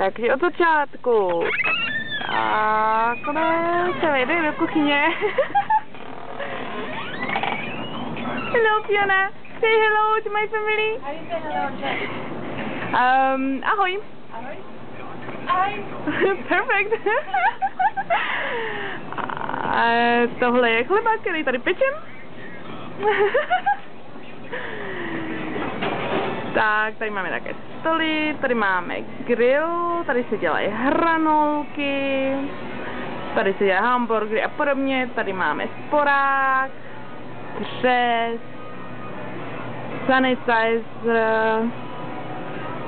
Takže od začátku. Takhle se vejde do kuchyně. Hello, Fiona. Say hello to my family. How do you say hello in Czech? Ahoj. Ahoj. Ahoj. Perfect. A tohle je chleba, který tady pečem. Tak, tady máme také stoly, tady máme grill, tady se dělají hranolky, tady se dělají hamburgery a podobně, tady máme sporák, dřez, sanitizer,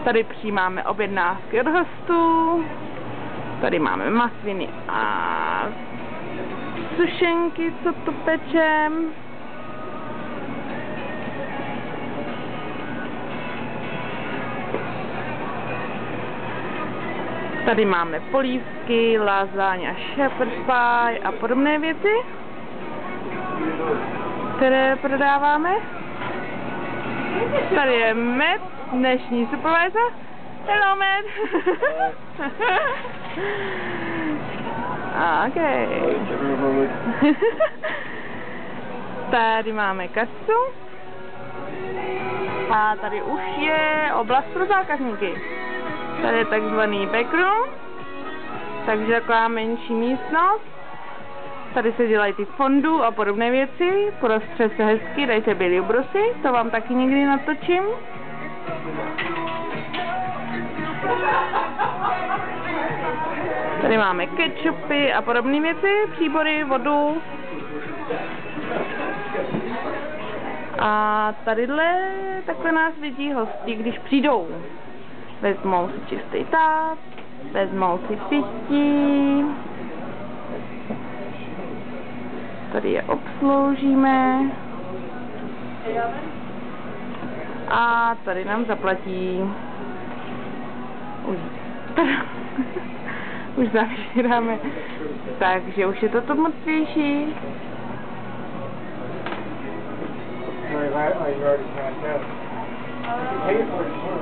tady přijímáme objednávky od hostů, tady máme masviny a sušenky, co tu pečem. Tady máme polívky, lasagne, shepherd's pie a podobné věci, které prodáváme. Tady je Matt, dnešní supervisor. Hello, Matt. Okay. Tady máme kasu. A tady už je oblast pro zákazníky. Tady je takzvaný backroom, takže taková menší místnost. Tady se dělají ty fondue a podobné věci, prostřed se hezky, dají se bílý ubrusy, to vám taky někdy natočím. Tady máme ketchupy a podobné věci, příbory, vodu. A tadyhle takhle nás vidí hosti, když přijdou. Vezmou si čistý táp, vezmou si pití, tady je obsloužíme a tady nám zaplatí. Už zavíráme, takže už je to mrtvější.